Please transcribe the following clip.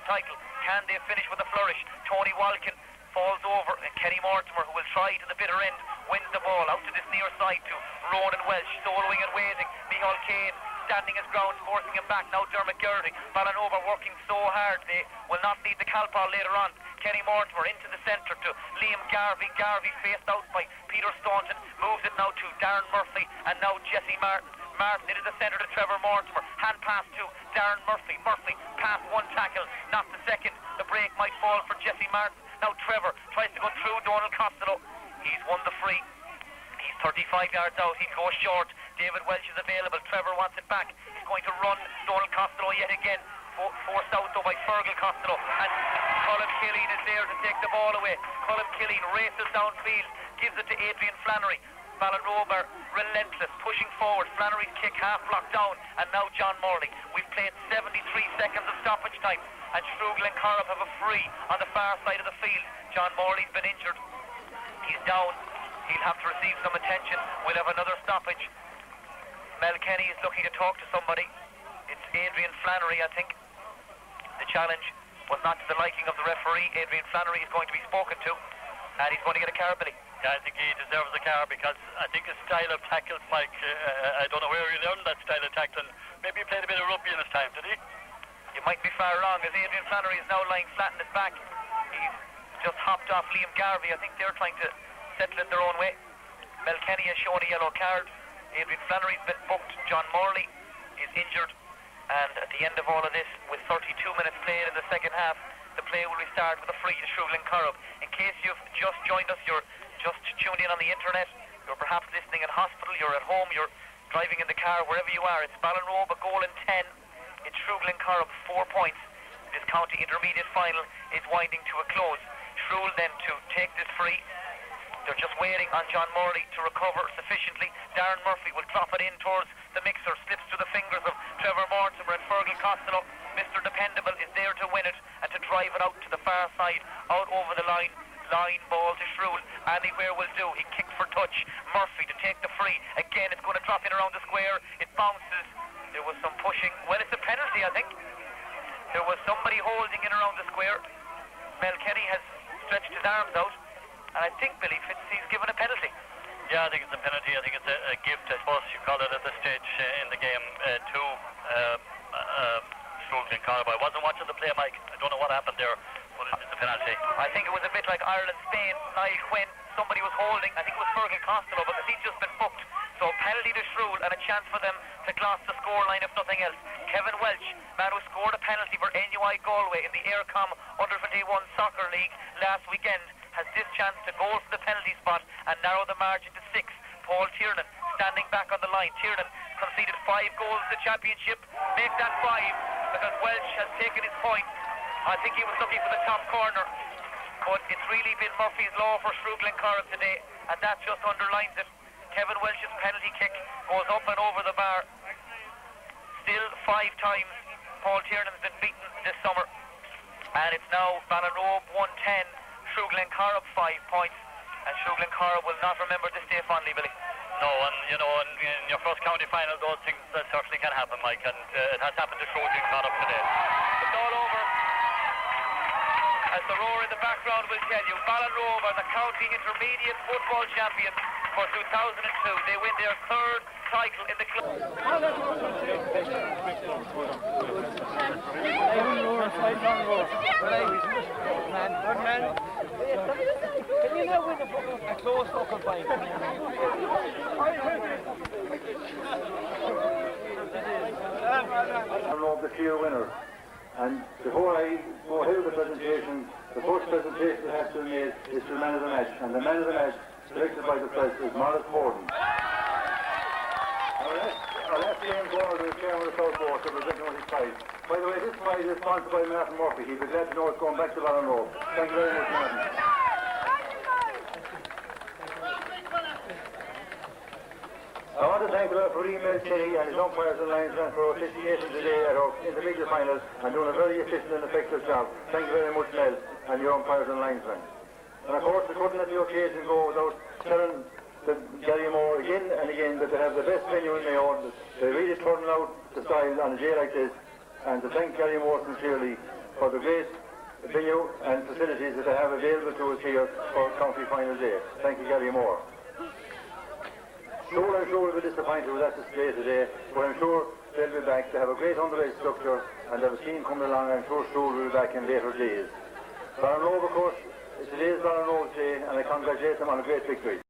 title. Can they finish with a flourish? Tony Walkin falls over, and Kenny Mortimer, who will try to the bitter end, wins the ball out to this near side to Ronan Welsh, soloing and waiting. Michael Kane standing his ground, forcing him back. Now Dermot Gertie. Ballinrobe working so hard, they will not lead the Calpol later on. Kenny Mortimer into the centre to Liam Garvey. Garvey faced out by Peter Staunton, moves it now to Darren Murphy, and now Jesse Martin. Martin into the centre to Trevor Mortimer. Hand pass to Darren Murphy. Murphy past one tackle, not the second. The break might fall for Jesse Martin. Now Trevor tries to go through Donald Costello. He's won the free. He's 35 yards out. He goes short. David Welsh is available. Trevor wants it back. He's going to run Donald Costello yet again. Forced out though by Fergal Costello. And Colin Killeen is there to take the ball away. Colin Killeen races downfield. Gives it to Adrian Flannery. Ballinrobe are relentless, pushing forward. Flannery's kick half blocked down, and now John Morley. We've played 73 seconds of stoppage time, and Shrule and Corrup have a free on the far side of the field. John Morley's been injured. He's down. He'll have to receive some attention. We'll have another stoppage. Mel Kenny is looking to talk to somebody. It's Adrian Flannery, I think. The challenge was not to the liking of the referee. Adrian Flannery is going to be spoken to, and he's going to get a car, Billy. Yeah, I think he deserves a car because I think his style of tackles, Mike, I don't know where he learned that style of tackling. Maybe he played a bit of rugby in his time, did he? You might be far wrong, as Adrian Flannery is now lying flat on his back. He's just hopped off Liam Garvey. I think they're trying to settle it their own way. Mel Kenny has shown a yellow card. Adrian Flannery's been booked. John Morley is injured. And at the end of all of this, with 32 minutes played in the second half, the play will restart with a free to Shrule and Corrup. In case you've just joined us, you're just tuned in on the internet, you're perhaps listening in hospital, you're at home, you're driving in the car, wherever you are, it's Ballinrobe, a goal in 10. It's Shrule and Corrup, 4 points. This county intermediate final is winding to a close. Shrule then to take this free. They're just waiting on John Morley to recover sufficiently. Darren Murphy will drop it in towards the mixer, slips through the fingers of Trevor Mortimer, and Fergal Costello, Mr. Dependable, is there to win it and to drive it out to the far side, out over the line. Line ball to Shrule. Anywhere will do. He kicked for touch. Murphy to take the free. Again, it's going to drop in around the square. It bounces. There was some pushing. Well, it's a penalty, I think. There was somebody holding in around the square. Mel Kenny has stretched his arms out, and I think Billy Fitzhe's given a penalty. Yeah, I think it's a penalty. I think it's a gift, I suppose you call it, at this stage in the game to Shrule and Corrup. I wasn't watching the play, Mike. I don't know what happened there. But it's a penalty. I think it was a bit like Ireland-Spain. Niall Quinn, somebody was holding, I think it was Fergal Costello, because he'd just been booked. So penalty to Shrule and a chance for them to gloss the scoreline if nothing else. Kevin Welch, man who scored a penalty for NUI Galway in the Aircom Under-21 Soccer League last weekend, has this chance to go for the penalty spot and narrow the margin to 6. Paul Tiernan standing back on the line. Tiernan conceded 5 goals in the championship. Make that 5 because Welch has taken his point. I think he was looking for the top corner, but it's really been Murphy's law for Shrule and Corrup today, and that just underlines it. Kevin Welch's penalty kick goes up and over the bar. Still 5 times Paul Tiernan's been beaten this summer, and it's now Ballinrobe 110, Shrule and Corrup 5 points, and Shrule and Corrup will not remember this day fondly, Billy. No, and you know, in your first county final, those things certainly can happen, Mike, and it has happened to Shrule and Corrup today. It's all over. As the roar in the background will tell you, Ballinrobe are the county intermediate football champions for 2002. They win their 3rd title in the club. Good man. Can you now win a close fucking fight? Ballinrobe the clear winner. And before I go ahead with the presentation, the first presentation that has to be made is to the man of the match. And the man of the match, selected by the press, is Morris Borden. Our last game corner is the chairman of the South Board, representing his prize. By the way, this prize is sponsored by Martin Murphy. He'll be glad to know it's going back to Ballinrobe. Thank you very much, Martin. I want to thank the referee Mel Kenny and his umpires and linesmen for officiating today at our intermediate finals and doing a very efficient and effective job. Thank you very much, Mel, and your umpires and linesmen. And of course, we couldn't let the occasion go without telling Gallymore again and again that they have the best venue in Mayo. They really turn out the style on a day like this, and to thank Gallymore sincerely for the great venue and facilities that they have available to us here for county final day. Thank you, Gary Moore. Shrule, I'm sure, will be disappointed with that display today, but I'm sure they'll be back. They have a great underage structure and they have a team coming along. I'm sure Shrule will be back in later days. Ballinrobe, of course, today's Ballinrobe Day, and I congratulate them on a great victory.